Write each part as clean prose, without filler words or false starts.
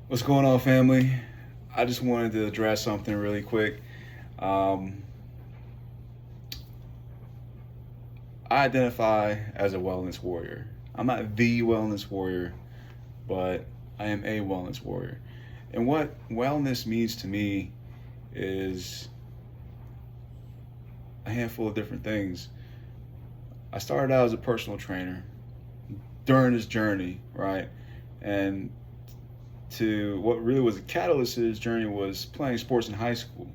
What's going on, family? I just wanted to address something really quick. Um, I identify as a wellness warrior. I'm not the wellness warrior, but I am a wellness warrior. And what wellness means to me is a handful of different things. I started out as a personal trainer during this journey, right? And to what really was a catalyst to this journey was playing sports in high school.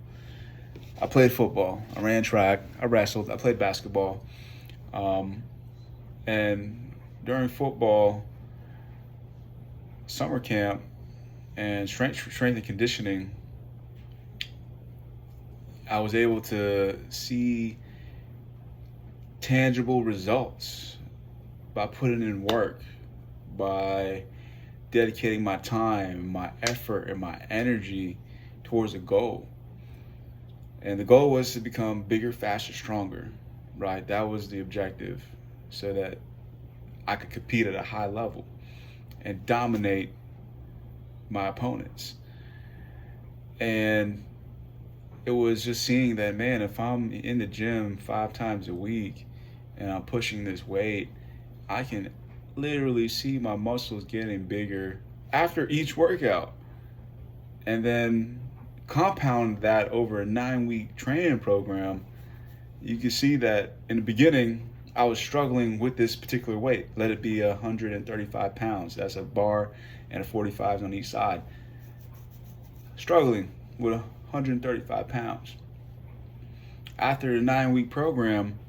I played football, I ran track, I wrestled, I played basketball. Um, and during football, summer camp, and strength and conditioning, I was able to see tangible results by putting in work, by dedicating my time, my effort, and my energy towards a goal. And the goal was to become bigger, faster, stronger, right? That was the objective, so that I could compete at a high level and dominate my opponents. And it was just seeing that, man, if I'm in the gym 5 times a week and I'm pushing this weight, I can literally see my muscles getting bigger after each workout. And then compound that over a 9 week training program, you can see that in the beginning, I was struggling with this particular weight. Let it be 135 pounds. That's a bar and a 45s on each side. Struggling with 135 pounds. After the 9 week program,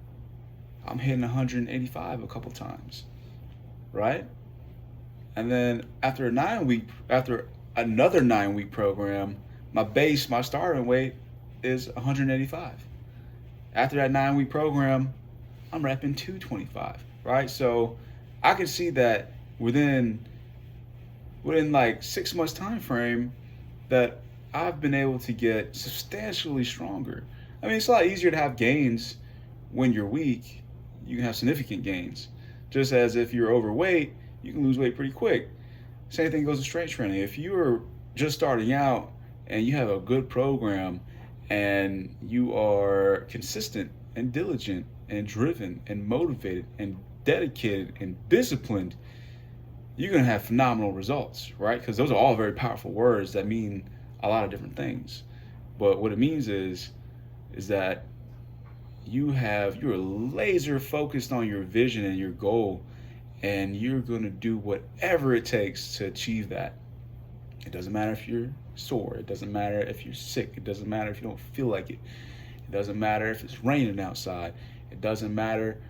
I'm hitting 185 a couple times, right? And then after another 9 week program, my starting weight is 185. After that 9 week program, I'm repping 225, right? So I can see that within like 6 months time frame that I've been able to get substantially stronger. I mean, it's a lot easier to have gains when you're weak. You can have significant gains. Just as if you're overweight, you can lose weight pretty quick. Same thing goes with strength training. If you're just starting out and you have a good program and you are consistent and diligent and driven and motivated and dedicated and disciplined, you're going to have phenomenal results, right? Because those are all very powerful words that mean a lot of different things. But what it means is that you're laser focused on your vision and your goal, and you're going to do whatever it takes to achieve that. It doesn't matter if you're sore. It doesn't matter if you're sick. It doesn't matter if you don't feel like it. It doesn't matter if it's raining outside. It doesn't matter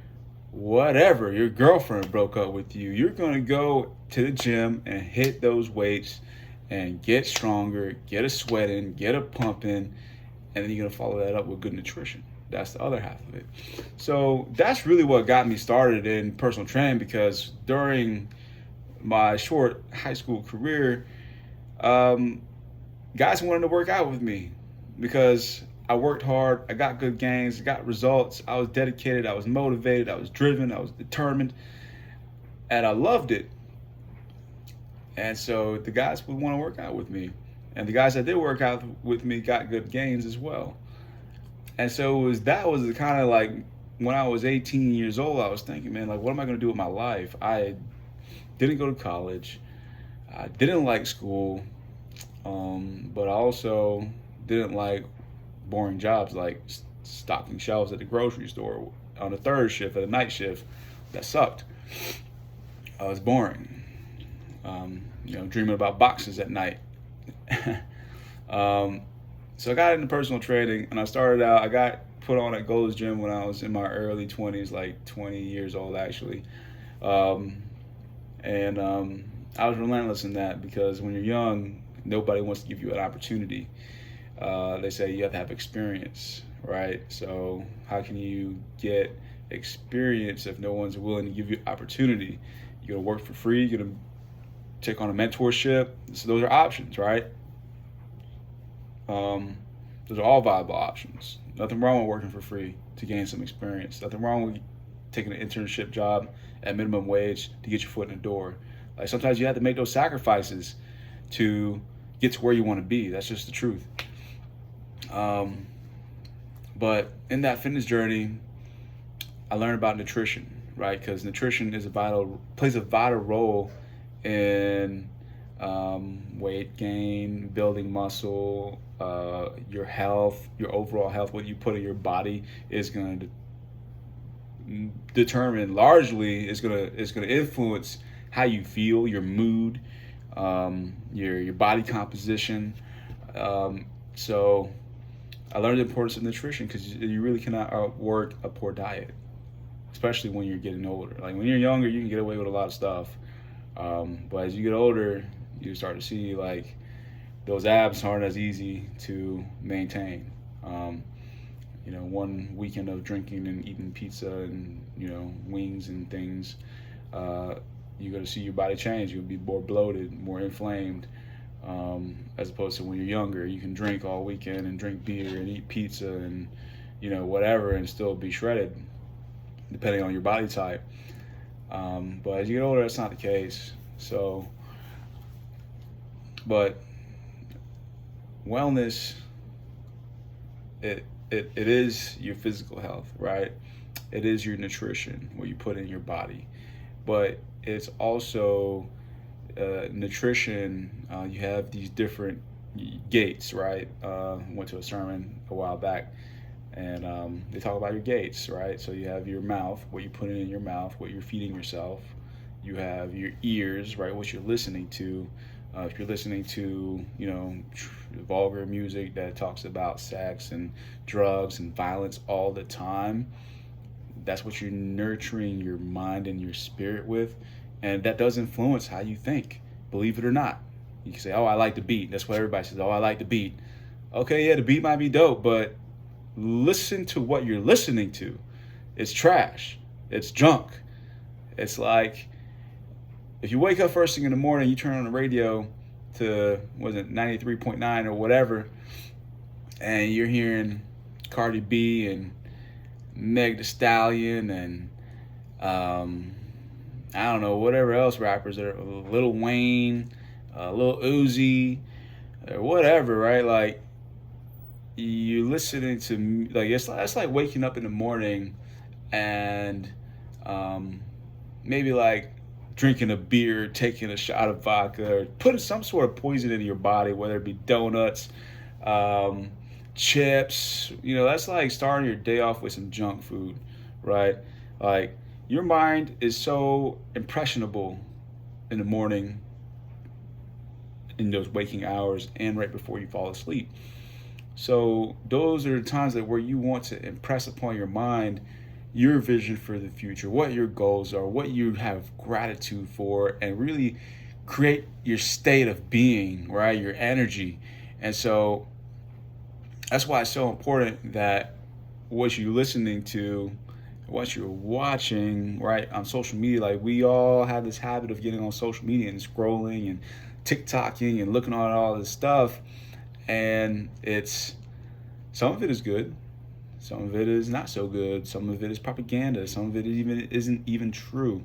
whatever. Your girlfriend broke up with you. You're going to go to the gym and hit those weights and get stronger, get a sweat in, get a pump in, and then you're going to follow that up with good nutrition. That's the other half of it. So that's really what got me started in personal training, because during my short high school career, guys wanted to work out with me because I worked hard, I got good gains, I got results, I was dedicated, I was motivated, I was driven, I was determined, and I loved it. And so the guys would want to work out with me. And the guys that did work out with me got good gains as well. And so that was the kind of like, when I was 18 years old, I was thinking, man, like, what am I going to do with my life? I didn't go to college. I didn't like school. But I also didn't like boring jobs like stocking shelves at the grocery store on the third shift, at a night shift. That sucked. I was boring. Dreaming about boxes at night. So I got into personal training, and I got put on at Gold's Gym when I was in my early 20s, like 20 years old actually. Um, and I was relentless in that, because when you're young, nobody wants to give you an opportunity. They say you have to have experience, right? So how can you get experience if no one's willing to give you opportunity? You're gonna work for free, you're gonna take on a mentorship. So those are options, right? Those are all viable options. Nothing wrong with working for free to gain some experience. Nothing wrong with taking an internship job at minimum wage to get your foot in the door. Like, sometimes you have to make those sacrifices. to get to where you want to be. That's just the truth. Um, but in that fitness journey, I learned about nutrition, right? Because nutrition plays a vital role in weight gain, building muscle, your health, your overall health. What you put in your body is going to determine largely is going to influence how you feel, your mood, your body composition. So I learned the importance of nutrition because you really cannot outwork a poor diet, especially when you're getting older. Like when you're younger, you can get away with a lot of stuff, but as you get older, you start to see like those abs aren't as easy to maintain. One weekend of drinking and eating pizza and wings and things, you're gonna see your body change. You'll be more bloated, more inflamed, as opposed to when you're younger. You can drink all weekend and drink beer and eat pizza and whatever and still be shredded, depending on your body type. But as you get older, that's not the case. So, but wellness, it is your physical health, right? It is your nutrition, what you put in your body, but it's also nutrition. You have these different gates, right? Went to a sermon a while back, and they talk about your gates, right? So you have your mouth, what you put in your mouth, what you're feeding yourself. You have your ears, right? What you're listening to. If you're listening to, vulgar music that talks about sex and drugs and violence all the time, that's what you're nurturing your mind and your spirit with. And that does influence how you think, believe it or not. You can say, oh, I like the beat. That's what everybody says. Oh, I like the beat. Okay, yeah, the beat might be dope, but listen to what you're listening to. It's trash. It's junk. It's like, if you wake up first thing in the morning, you turn on the radio to, 93.9 or whatever, and you're hearing Cardi B and Meg Thee Stallion and I don't know, whatever else rappers are, Lil Wayne, Lil Uzi, or whatever, right? Like, you listening to, like, it's like waking up in the morning and maybe like drinking a beer, taking a shot of vodka, or putting some sort of poison into your body, whether it be donuts, chips. That's like starting your day off with some junk food, right? Like, your mind is so impressionable in the morning, in those waking hours, and right before you fall asleep. So those are the times where you want to impress upon your mind your vision for the future, what your goals are, what you have gratitude for, and really create your state of being, right? Your energy. And so that's why it's so important that what you're listening to, what you're watching, right, on social media. Like, we all have this habit of getting on social media and scrolling and TikToking and looking at all this stuff. And some of it is good. Some of it is not so good. Some of it is propaganda. Some of it isn't even true.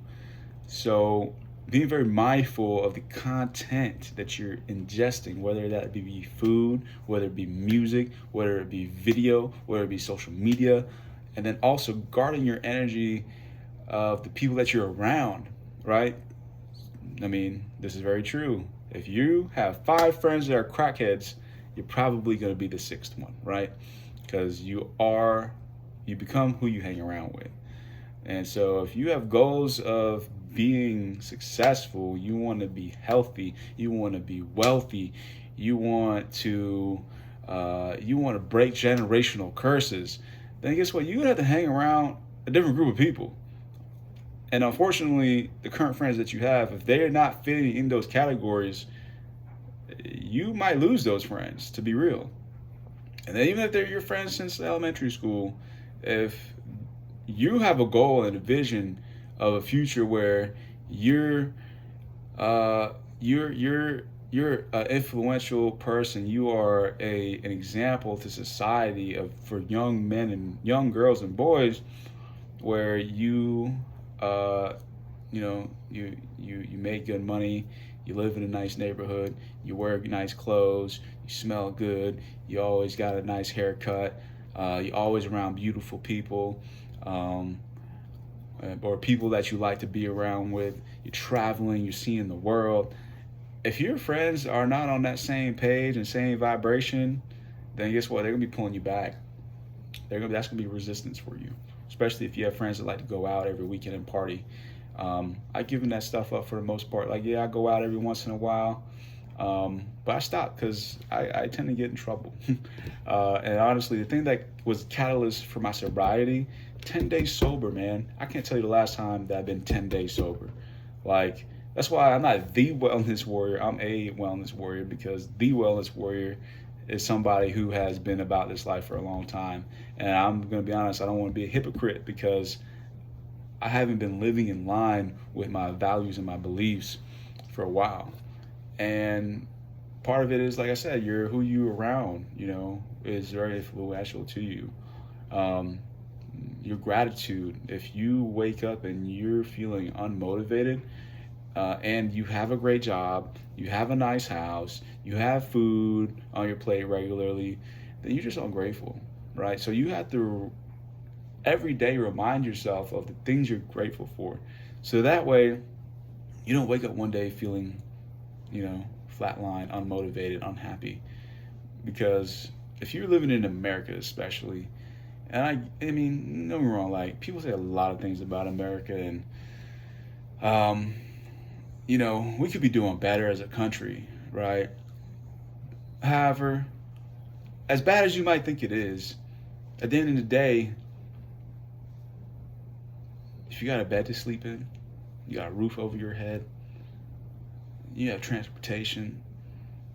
So being very mindful of the content that you're ingesting, whether that be food, whether it be music, whether it be video, whether it be social media, and then also guarding your energy of the people that you're around, right? I mean, this is very true. If you have 5 friends that are crackheads, you're probably going to be the 6th one, right? Because you become who you hang around with. And so if you have goals of being successful, you want to be healthy, you want to be wealthy, you want to break generational curses, then guess what? You're going to have to hang around a different group of people. And unfortunately, the current friends that you have, if they're not fitting in those categories, you might lose those friends, to be real. And then even if they're your friends since elementary school, if you have a goal and a vision of a future where you're an influential person, you are an example to society for young men and young girls and boys, where you make good money, You live in a nice neighborhood. You wear nice clothes. You smell good. You always got a nice haircut. You're always around beautiful people. Um, or people that you like to be around with. You're traveling, you're seeing the world. If your friends are not on that same page and same vibration, then guess what? They're gonna be pulling you back. That's gonna be resistance for you, especially if you have friends that like to go out every weekend and party. I given that stuff up for the most part. Like, yeah, I go out every once in a while, but I stopped because I tend to get in trouble. And honestly, the thing that was catalyst for my sobriety, 10 days sober, man. I can't tell you the last time that I've been 10 days sober. Like, that's why I'm not the wellness warrior. I'm a wellness warrior, because the wellness warrior is somebody who has been about this life for a long time. And I'm going to be honest, I don't want to be a hypocrite, because I haven't been living in line with my values and my beliefs for a while. And part of it is, like I said, who you around, is very influential to you. Your gratitude. If you wake up and you're feeling unmotivated, and you have a great job, you have a nice house, you have food on your plate regularly, then you're just ungrateful, right? So you have to every day remind yourself of the things you're grateful for. So that way you don't wake up one day feeling, flatline, unmotivated, unhappy. Because if you're living in America especially, and I mean, don't get me wrong, like, people say a lot of things about America, and we could be doing better as a country, right? However, as bad as you might think it is, at the end of the day, if you got a bed to sleep in, you got a roof over your head, you have transportation,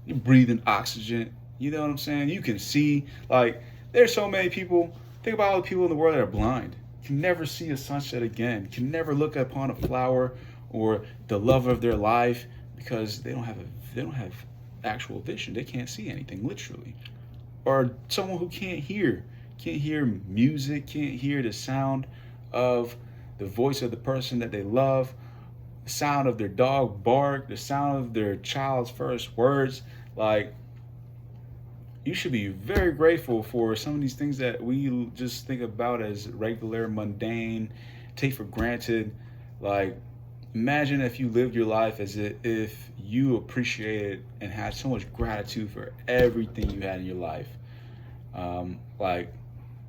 you're breathing oxygen, you know what I'm saying? You can see, like, there's so many people, think about all the people in the world that are blind, can never see a sunset again, can never look upon a flower or the love of their life, because they don't have actual vision. They can't see anything, literally. Or someone who can't hear music, can't hear the sound of the voice of the person that they love, the sound of their dog bark, the sound of their child's first words. Like, you should be very grateful for some of these things that we just think about as regular, mundane, take for granted. Like, imagine if you lived your life as if you appreciated and had so much gratitude for everything you had in your life. Like,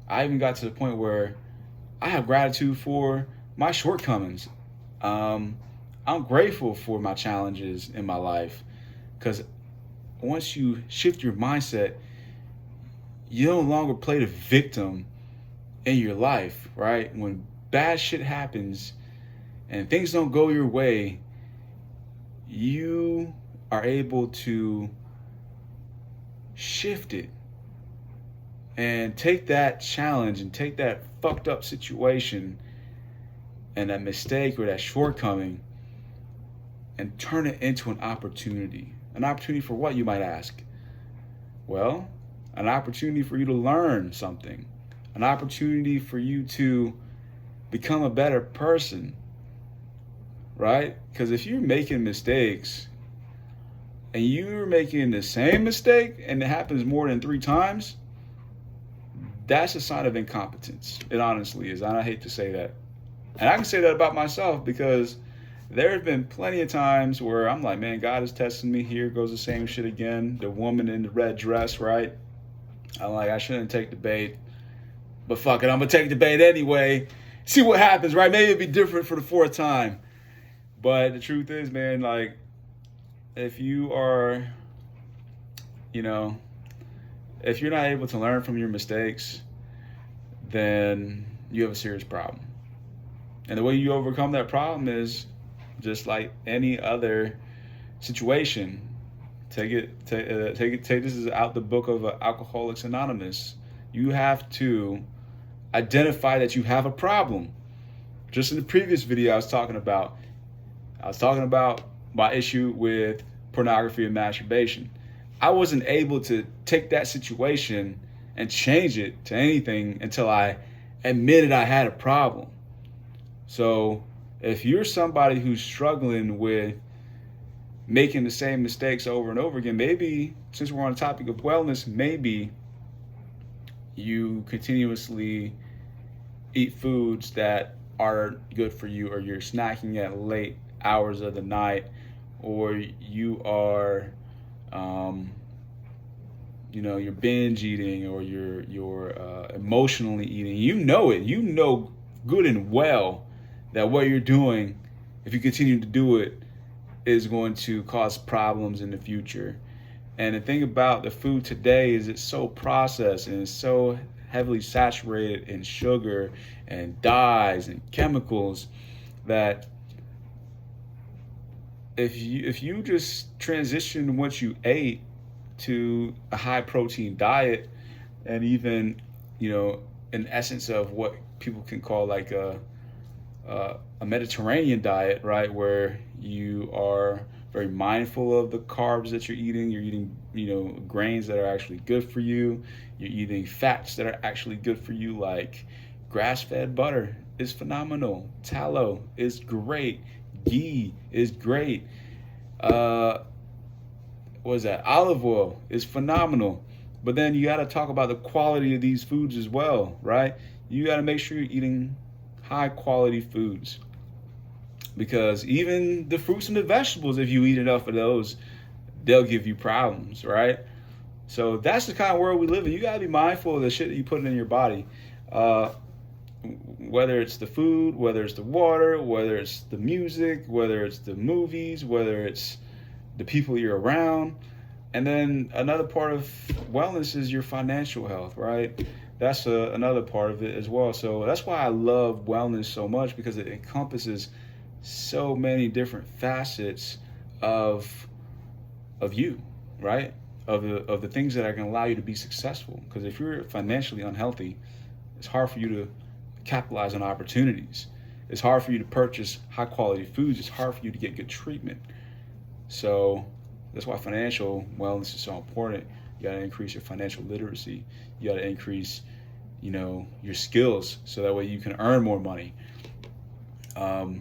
I even got to the point where I have gratitude for my shortcomings. I'm grateful for my challenges in my life, because once you shift your mindset, you no longer play the victim in your life, right? When bad shit happens and things don't go your way, you are able to shift it and take that challenge and take that fucked up situation and that mistake or that shortcoming and turn it into an opportunity. An opportunity for what, you might ask? Well, an opportunity for you to learn something, an opportunity for you to become a better person, right? Because if you're making mistakes and you're making the same mistake and it happens more than 3 times, that's a sign of incompetence. It honestly is. And I hate to say that. And I can say that about myself, because there have been plenty of times where I'm like, man, God is testing me. Here goes the same shit again. The woman in the red dress, right? I'm like, I shouldn't take the bait, but fuck it, I'm gonna take the bait anyway. See what happens, right? Maybe it'll be different for the 4th time. But the truth is, man, like, if you are, if you're not able to learn from your mistakes, then you have a serious problem. And the way you overcome that problem is just like any other situation. Take this is out the book of Alcoholics Anonymous. You have to identify that you have a problem. Just in the previous video, I was talking about my issue with pornography and masturbation. I wasn't able to take that situation and change it to anything until I admitted I had a problem. So if you're somebody who's struggling with making the same mistakes over and over again. Maybe, since we're on the topic of wellness, maybe you continuously eat foods that aren't good for you, or you're snacking at late hours of the night, or you are, um, you're binge eating, or you're emotionally eating. You know it. You know good and well that what you're doing, if you continue to do it, is going to cause problems in the future. And the thing about the food today is it's so processed and it's so heavily saturated in sugar and dyes and chemicals that if you just transition what you ate to a high protein diet, and even an essence of what people can call like a Mediterranean diet, right, where you are very mindful of the carbs that you're eating. You're eating, grains that are actually good for you. You're eating fats that are actually good for you, like grass-fed butter is phenomenal. Tallow is great. Ghee is great. What is that? Olive oil is phenomenal. But then you got to talk about the quality of these foods as well, right? You got to make sure you're eating high quality foods, because even the fruits and the vegetables, if you eat enough of those, they'll give you problems, right? So that's the kind of world we live in. You got to be mindful of the shit that you put in your body. Whether it's the food, whether it's the water, whether it's the music, whether it's the movies, whether it's the people you're around. And then another part of wellness is your financial health, right? That's another part of it as well. So that's why I love wellness so much, because it encompasses so many different facets of you, right? Of the things that are going to allow you to be successful. Because if you're financially unhealthy, it's hard for you to capitalize on opportunities. It's hard for you to purchase high quality foods. It's hard for you to get good treatment. So that's why financial wellness is so important. You got to increase your financial literacy. You got to increase, your skills, so that way you can earn more money. But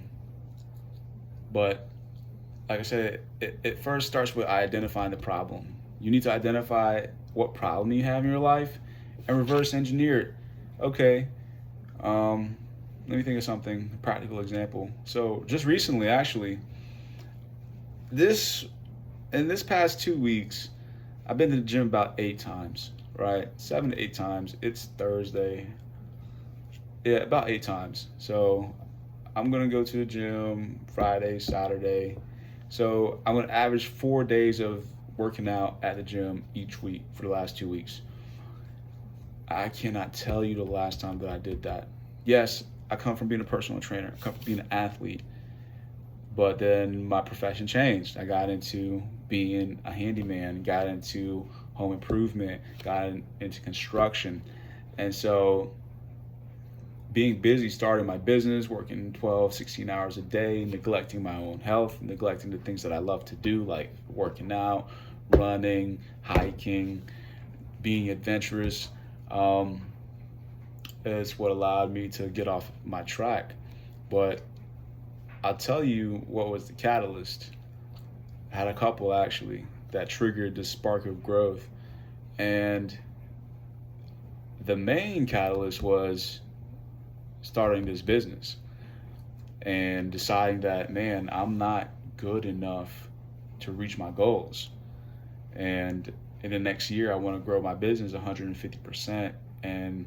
like I said, it first starts with identifying the problem. You need to identify what problem you have in your life and reverse engineer it. Okay, let me think of something, a practical example. So just recently, actually, in this past 2 weeks, I've been to the gym about 8 times, right? 7 to 8 times. It's Thursday. Yeah, about 8 times. So I'm going to go to the gym Friday, Saturday. So I'm going to average 4 days of working out at the gym each week for the last 2 weeks. I cannot tell you the last time that I did that. Yes, I come from being a personal trainer. I come from being an athlete. But then my profession changed. I got into being a handyman, got into home improvement, got into construction. And so being busy, starting my business, working 12, 16 hours a day, neglecting my own health, neglecting the things that I love to do, like working out, running, hiking, being adventurous, is what allowed me to get off my track. But I'll tell you what was the catalyst. I had a couple actually that triggered the spark of growth. And the main catalyst was starting this business and deciding that, man, I'm not good enough to reach my goals. And in the next year, I want to grow my business 150% and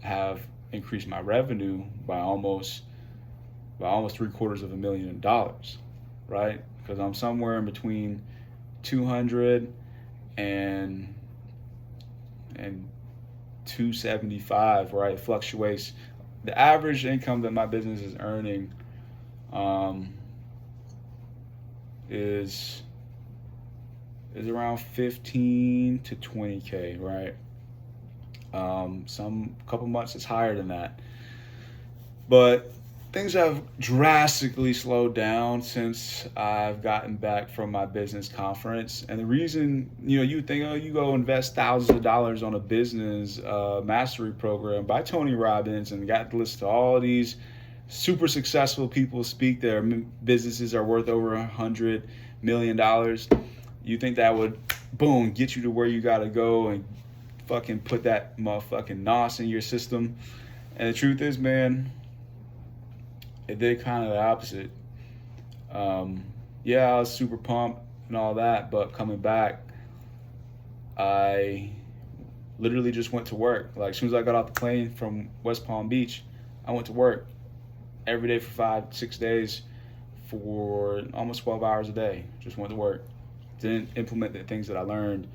have increased my revenue by almost $750,000, right? Because I'm somewhere in between 200 and 275, right? It fluctuates. The average income that my business is earning is around 15 to 20K, right? Some couple months it's higher than that. But things have drastically slowed down since I've gotten back from my business conference. And the reason, you think, oh, you go invest thousands of dollars on a business mastery program by Tony Robbins and got to listen to all these super successful people speak. Their businesses are worth over $100 $1 million. You think that would, boom, get you to where you got to go and fucking put that motherfucking NOS in your system? And the truth is, man, it did kind of the opposite. Yeah, I was super pumped and all that, but coming back, I literally just went to work. Like, as soon as I got off the plane from West Palm Beach, I went to work every day for 5-6 days for almost 12 hours a day. Just went to work. Didn't implement the things that I learned.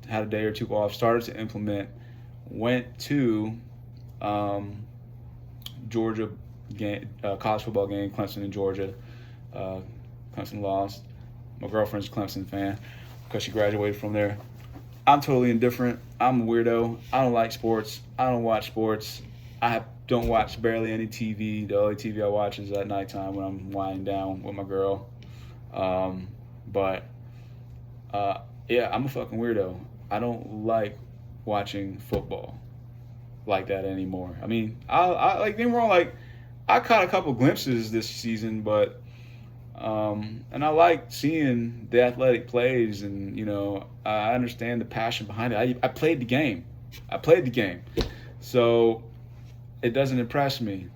Had a day or two off. Started to implement. Went to Georgia game, college football game, Clemson in Georgia. Clemson lost. My girlfriend's a Clemson fan because she graduated from there. I'm totally indifferent. I'm a weirdo. I don't like sports. I don't watch sports. Don't watch barely any TV. The only TV I watch is at nighttime when I'm winding down with my girl. Yeah, I'm a fucking weirdo. I don't like watching football like that anymore. I mean, I like, don't get me wrong, like, I caught a couple glimpses this season, but and I like seeing the athletic plays, and I understand the passion behind it. I played the game. So it doesn't impress me.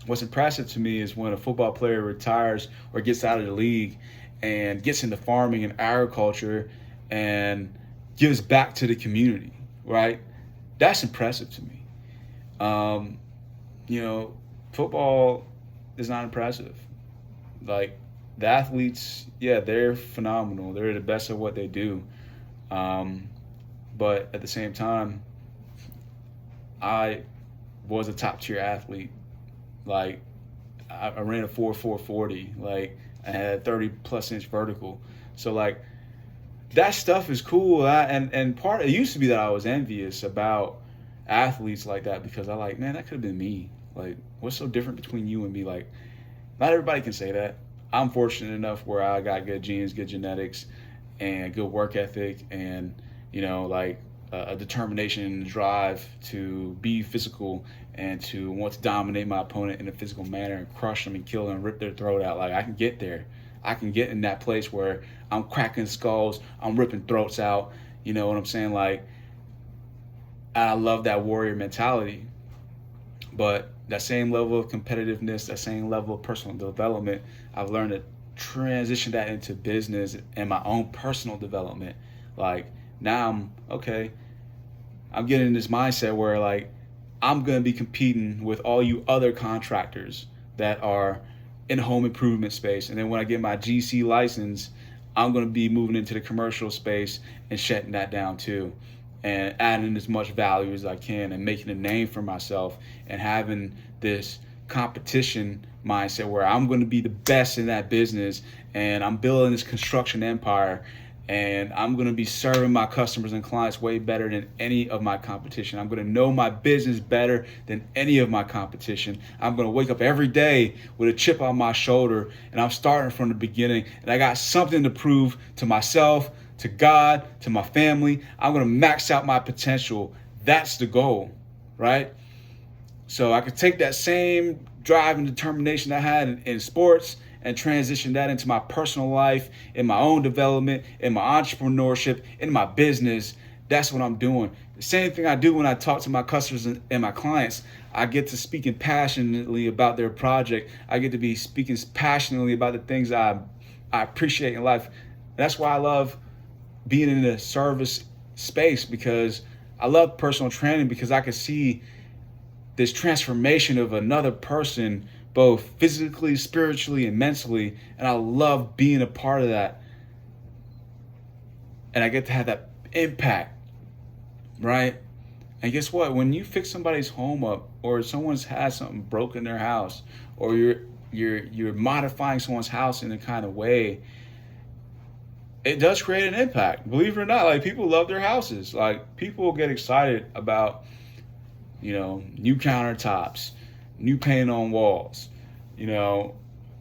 What's impressive to me is when a football player retires or gets out of the league and gets into farming and agriculture and gives back to the community, right? That's impressive to me. Football is not impressive. Like, the athletes, yeah, they're phenomenal. They're the best at what they do. But at the same time, I was a top tier athlete. Like, I ran a 4.40. Like, I had a 30 plus inch vertical. So, like, that stuff is cool. And part, it used to be that I was envious about athletes like that, because I like, man, that could have been me. Like, what's so different between you and me? Like, not everybody can say that. I'm fortunate enough where I got good genes, good genetics, and good work ethic, and a determination and drive to be physical and to want to dominate my opponent in a physical manner and crush them and kill them and rip their throat out. Like, I can get there. I can get in that place where I'm cracking skulls, I'm ripping throats out. You know what I'm saying? Like, I love that warrior mentality. But that same level of competitiveness, that same level of personal development, I've learned to transition that into business and my own personal development. Like, now I'm getting in this mindset where, like, I'm going to be competing with all you other contractors that are in the home improvement space. And then when I get my GC license, I'm going to be moving into the commercial space and shutting that down too, and adding as much value as I can and making a name for myself and having this competition mindset where I'm going to be the best in that business, and I'm building this construction empire, and I'm going to be serving my customers and clients way better than any of my competition. I'm going to know my business better than any of my competition. I'm going to wake up every day with a chip on my shoulder, and I'm starting from the beginning, and I got something to prove to myself, to God, to my family. I'm going to max out my potential. That's the goal, right? So I could take that same drive and determination I had in sports and transition that into my personal life, in my own development, in my entrepreneurship, in my business. That's what I'm doing. The same thing I do when I talk to my customers and my clients. I get to speaking passionately about their project. I get to be speaking passionately about the things I appreciate in life. That's why I love being in the service space, because I love personal training, because I can see this transformation of another person, both physically, spiritually, and mentally. And I love being a part of that. And I get to have that impact, right? And guess what? When you fix somebody's home up, or someone's has something broken in their house, or you're modifying someone's house in a kind of way, it does create an impact. Believe it or not, like, people love their houses. Like, people get excited about, new countertops, new paint on walls,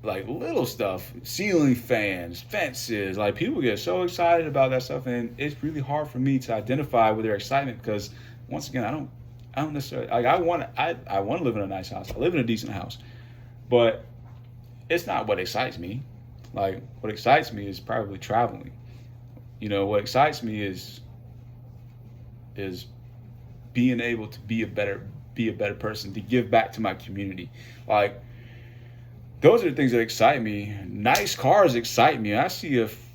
like little stuff, ceiling fans, fences. Like, people get so excited about that stuff, and it's really hard for me to identify with their excitement, because once again, I don't necessarily, like, I want to live in a nice house. I live in a decent house, but it's not what excites me. Like, what excites me is probably traveling. What excites me is being able to be a better person, to give back to my community. Like, those are the things that excite me. Nice cars excite me. If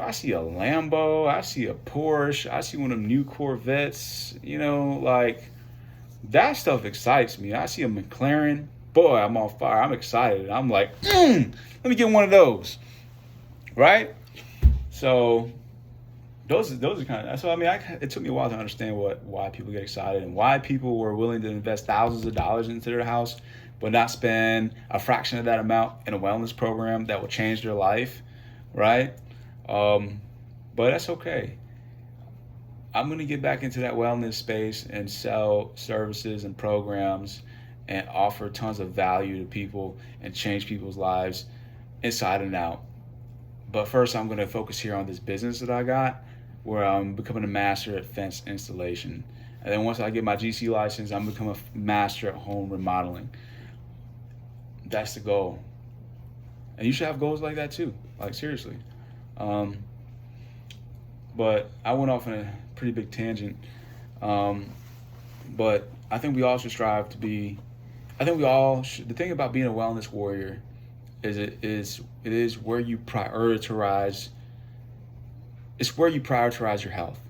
I see a Lambo, I see a Porsche, I see one of them new Corvettes, like, that stuff excites me. I see a McLaren, boy, I'm on fire. I'm excited. I'm like, let me get one of those, right? So those are kind of, so I mean, it took me a while to understand why people get excited and why people were willing to invest thousands of dollars into their house, but not spend a fraction of that amount in a wellness program that will change their life, right? But that's okay. I'm going to get back into that wellness space and sell services and programs and offer tons of value to people and change people's lives inside and out. But first, I'm going to focus here on this business that I got, where I'm becoming a master at fence installation. And then once I get my GC license, I'm becoming a master at home remodeling. That's the goal. And you should have goals like that too. Like, seriously. But I went off on a pretty big tangent. But I think we all should strive to be, the thing about being a wellness warrior is it is where you prioritize, it's where you prioritize your health,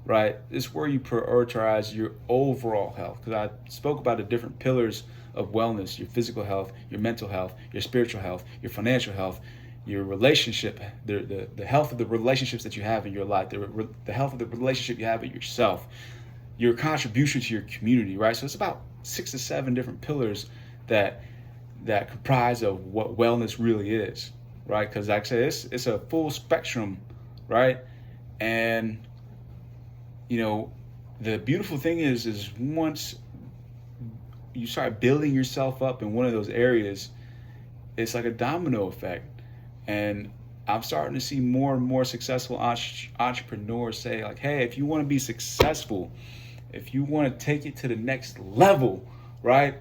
right? It's where you prioritize your overall health. Because I spoke about the different pillars of wellness: your physical health, your mental health, your spiritual health, your financial health, your relationship, the health of the relationships that you have in your life, the health of the relationship you have with yourself, your contribution to your community, right? So it's about 6 to 7 different pillars that comprise of what wellness really is, right? Because like I said, it's a full spectrum, right? And the beautiful thing is once you start building yourself up in one of those areas, it's like a domino effect. And I'm starting to see more and more successful entrepreneurs say, like, hey, if you want to be successful, if you want to take it to the next level, right?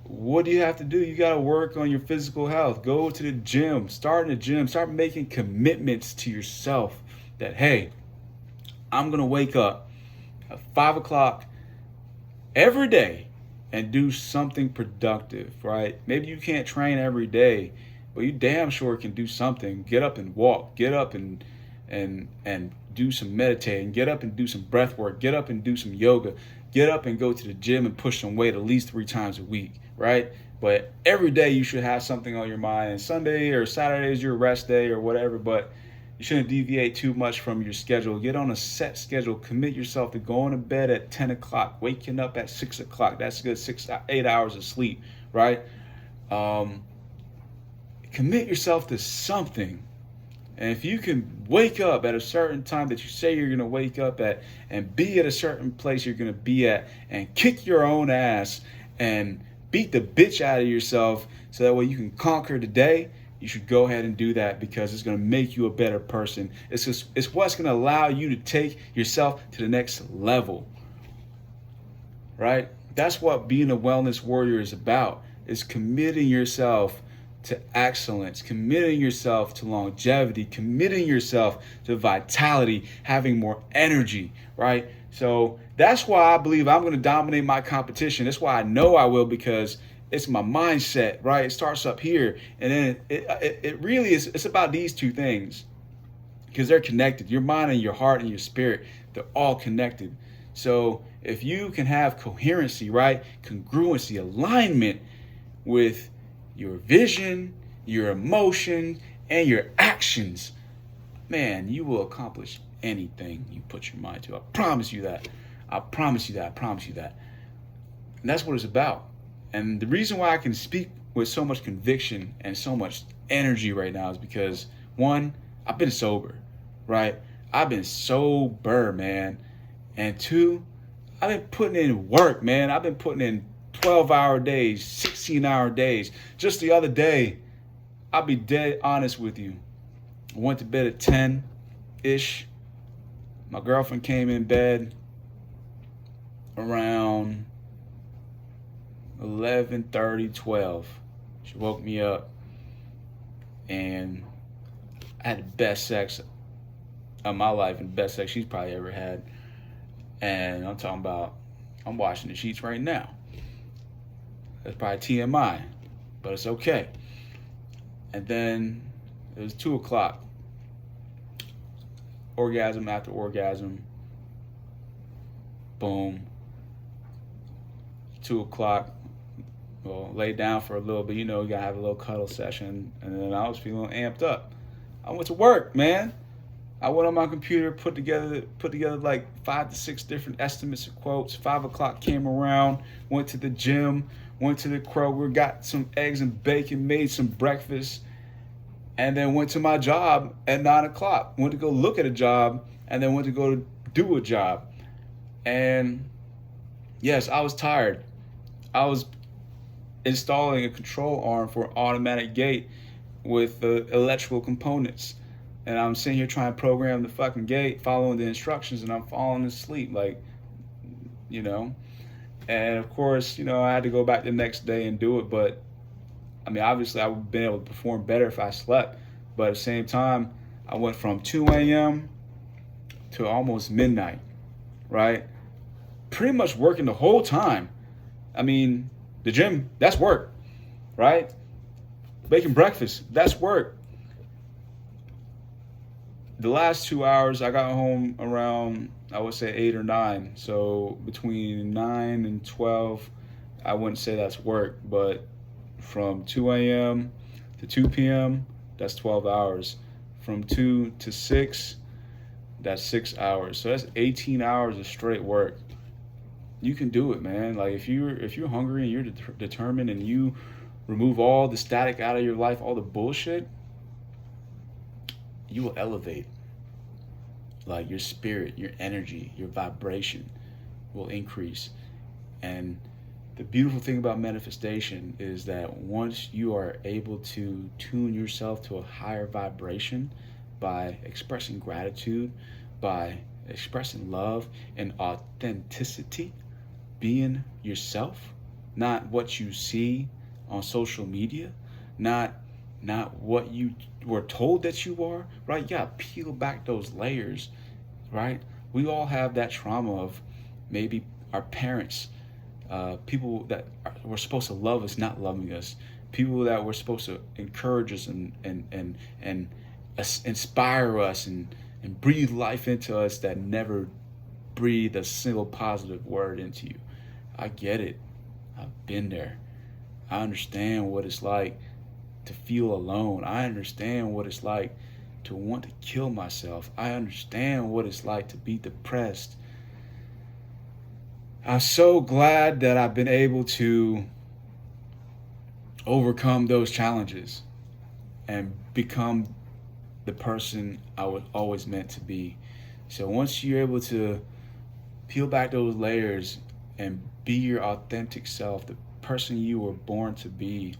What do you have to do? You got to work on your physical health. Go to the gym, start in the gym, start making commitments to yourself that, hey, I'm going to wake up at 5 o'clock every day and do something productive, right? Maybe you can't train every day, but you damn sure can do something. Get up and walk. Get up and do some meditating. Get up and do some breath work. Get up and do some yoga. Get up and go to the gym and push some weight at least 3 times a week, right? But every day you should have something on your mind. And Sunday or Saturday is your rest day or whatever, but you shouldn't deviate too much from your schedule. Get on a set schedule. Commit yourself to going to bed at 10 o'clock, waking up at 6 o'clock. That's good 8 hours of sleep, right? Commit yourself to something. And if you can wake up at a certain time that you say you're going to wake up at, and be at a certain place you're going to be at, and kick your own ass and beat the bitch out of yourself so that way you can conquer the day, you should go ahead and do that, because it's going to make you a better person. It's what's going to allow you to take yourself to the next level, right? That's what being a wellness warrior is about, is committing yourself to excellence, committing yourself to longevity, committing yourself to vitality, having more energy, right? So that's why I believe I'm going to dominate my competition. That's why I know I will, because it's my mindset, right? It starts up here, and then it really is. It's about these two things, because they're connected. Your mind and your heart and your spirit, they're all connected. So if you can have coherency, right? Congruency, alignment with your vision, your emotion, and your actions, man, you will accomplish anything you put your mind to. I promise you that. I promise you that. I promise you that. And that's what it's about. And the reason why I can speak with so much conviction and so much energy right now is because, one, I've been sober, right? I've been sober, man. And two, I've been putting in work, man. I've been putting in 12-hour days, 16-hour days. Just the other day, I'll be dead honest with you. I went to bed at 10-ish. My girlfriend came in bed around 11:30, 12. She woke me up. and I had the best sex of my life and the best sex she's probably ever had. And I'm talking about, I'm washing the sheets right now. That's probably TMI, but it's okay. And then it was 2 o'clock. Orgasm after orgasm. Boom. 2 o'clock. Well, lay down for a little bit. You know, you gotta have a little cuddle session. And then I was feeling amped up. I went to work, man. I went on my computer, put together like 5 to 6 different estimates of quotes. 5 o'clock came around, went to the gym, went to the Kroger, got some eggs and bacon, made some breakfast, and then went to my job at 9 o'clock. Went to go look at a job, and then went to go do a job. And yes, I was tired. I was installing a control arm for an automatic gate with electrical components. And I'm sitting here trying to program the fucking gate, following the instructions, and I'm falling asleep, like, you know. And of course, you know, I had to go back the next day and do it. But I mean, obviously, I would have been able to perform better if I slept. But at the same time, I went from 2 a.m. to almost midnight, right? Pretty much working the whole time. I mean, the gym, that's work, right? Making breakfast, that's work. The last 2 hours, I got home around, I would say 8 or 9. So between 9 and 12, I wouldn't say that's work, but from 2 a.m. to 2 p.m., that's 12 hours. From 2 to 6, that's 6 hours. So that's 18 hours of straight work. You can do it, man. Like if you're hungry and you're determined and you remove all the static out of your life, all the bullshit, you will elevate. Like your spirit, your energy, your vibration will increase. And the beautiful thing about manifestation is that once you are able to tune yourself to a higher vibration by expressing gratitude, by expressing love and authenticity, being yourself, not what you see on social media, not what you were told that you are, right? You gotta peel back those layers, right? We all have that trauma of maybe our parents, people that were supposed to love us not loving us, people that were supposed to encourage us and inspire us and breathe life into us that never breathed a single positive word into you. I get it. I've been there. I understand what it's like to feel alone. I understand what it's like to want to kill myself. I understand what it's like to be depressed. I'm so glad that I've been able to overcome those challenges and become the person I was always meant to be. So once you're able to peel back those layers and be your authentic self, the person you were born to be,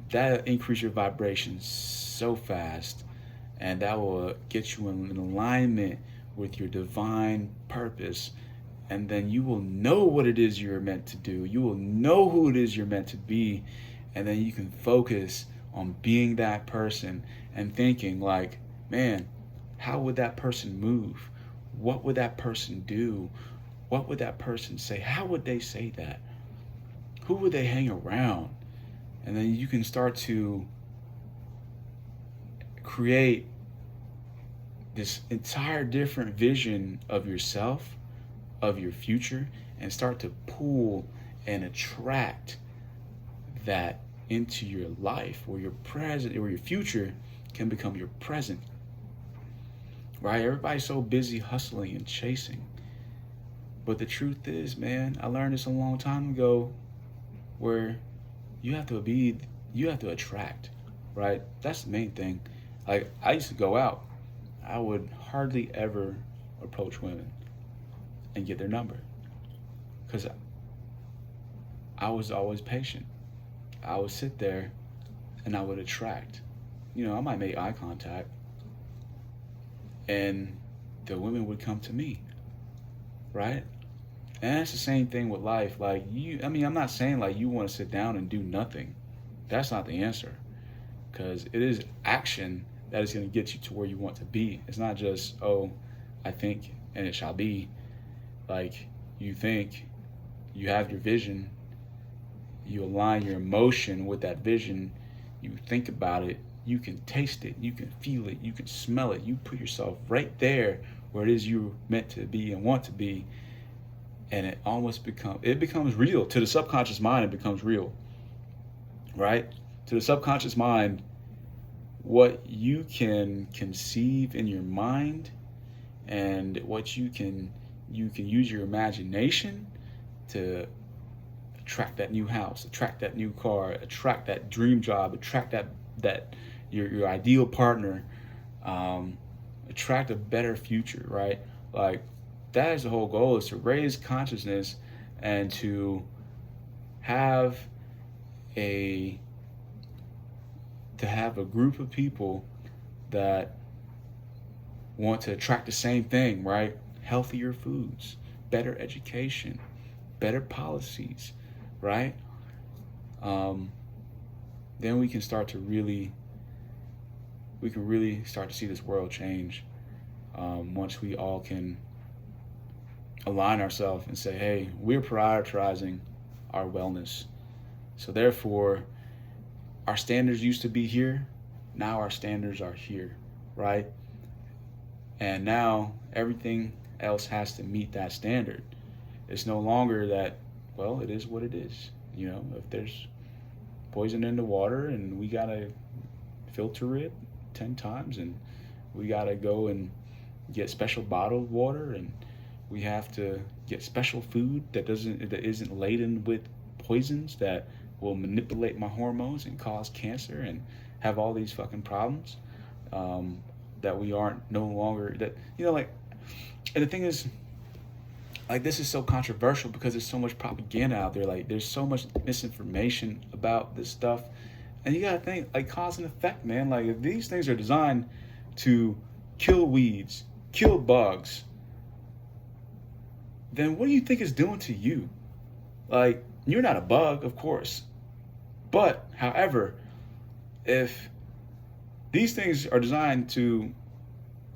that'll increase your vibration so fast, and that will get you in alignment with your divine purpose. And then you will know what it is you're meant to do. You will know who it is you're meant to be. And then you can focus on being that person and thinking like, man, how would that person move? What would that person do? What would that person say? How would they say that? Who would they hang around? And then you can start to create this entire different vision of yourself, of your future, and start to pull and attract that into your life, where your present or your future can become your present. Right? Everybody's so busy hustling and chasing. But the truth is, man, I learned this a long time ago, where you have to attract, right? That's the main thing. Like, I used to go out, I would hardly ever approach women and get their number, because I was always patient. I would sit there and I would attract. You know, I might make eye contact and the women would come to me, right? And that's the same thing with life. Like I'm not saying like you want to sit down and do nothing. That's not the answer. because it is action that is going to get you to where you want to be. It's not just, oh, I think and it shall be. Like, you think, you have your vision, you align your emotion with that vision, you think about it, you can taste it, you can feel it, you can smell it, you put yourself right there where it is you meant to be and want to be, and it becomes real. To the subconscious mind, it becomes real, right? To the subconscious mind, what you can conceive in your mind and what you can use your imagination to attract that new house, attract that new car, attract that dream job, attract that your ideal partner, attract a better future, right? Like, that is the whole goal, is to raise consciousness and to have a group of people that want to attract the same thing, right? Healthier foods, better education, better policies, right? Then we can really start to see this world change, once we all can align ourselves and say, hey, we're prioritizing our wellness. So therefore, our standards used to be here, now our standards are here, right? And now everything else has to meet that standard. It's no longer that, well, it is what it is. You know, if there's poison in the water and we gotta filter it 10 times and we gotta go and get special bottled water and we have to get special food that isn't laden with poisons that will manipulate my hormones and cause cancer and have all these fucking problems, that we aren't no longer, that, you know, like, and the thing is, like, this is so controversial because there's so much propaganda out there. Like, there's so much misinformation about this stuff, and you gotta think, like, cause and effect, man. Like, if these things are designed to kill weeds, kill bugs, then what do you think it's doing to you? Like, you're not a bug, of course, but however, if these things are designed to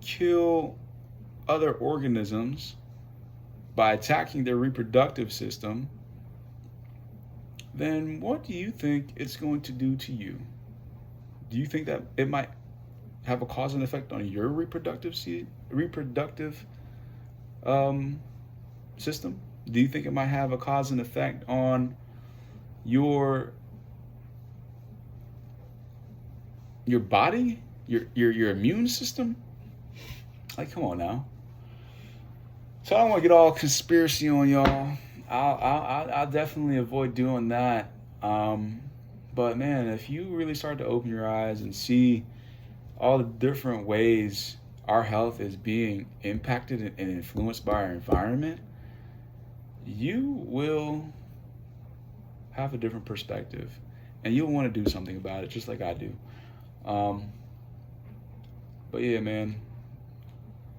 kill other organisms by attacking their reproductive system, then what do you think it's going to do to you? Do you think that it might have a cause and effect on your reproductive system? Do you think it might have a cause and effect on your body, your immune system? Like, come on now. So I don't want to get all conspiracy on y'all. I'll definitely avoid doing that. But man, if you really start to open your eyes and see all the different ways our health is being impacted and influenced by our environment, you will have a different perspective and you'll want to do something about it, just like I do. But yeah, man,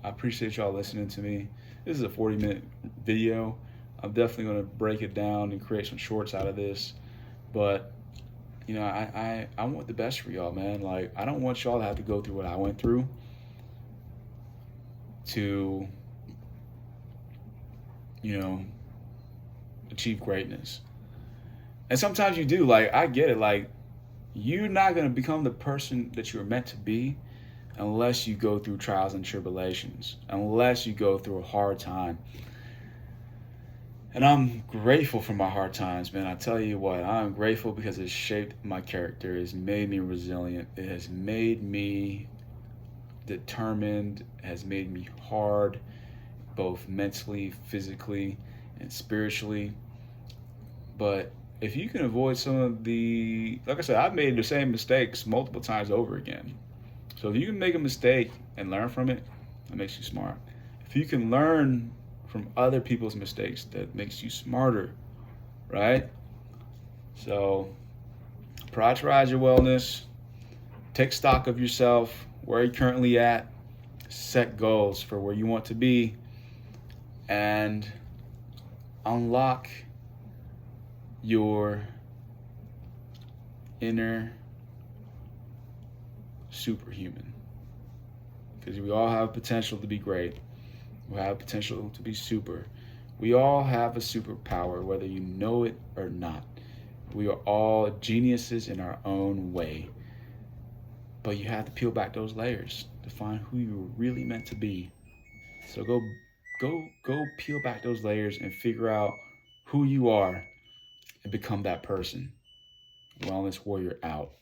I appreciate y'all listening to me. This is a 40-minute video. I'm definitely going to break it down and create some shorts out of this. But, you know, I want the best for y'all, man. Like, I don't want y'all to have to go through what I went through to, you know, achieve greatness. And sometimes you do. Like, I get it. Like, you're not going to become the person that you're meant to be unless you go through trials and tribulations, unless you go through a hard time. And I'm grateful for my hard times, man. I tell you what, I'm grateful because it shaped my character. It's made me resilient. It has made me determined, has made me hard, both mentally, physically, and spiritually. But if you can avoid some of the, like I said, I've made the same mistakes multiple times over again. So if you can make a mistake and learn from it, that makes you smart. If you can learn from other people's mistakes, that makes you smarter, right? So prioritize your wellness, take stock of yourself, where you're currently at, set goals for where you want to be, and unlock your inner superhuman. Because we all have potential to be great. We have potential to be super. We all have a superpower, whether you know it or not. We are all geniuses in our own way. But you have to peel back those layers to find who you're really meant to be. So go peel back those layers and figure out who you are and become that person. Wellness Warrior out.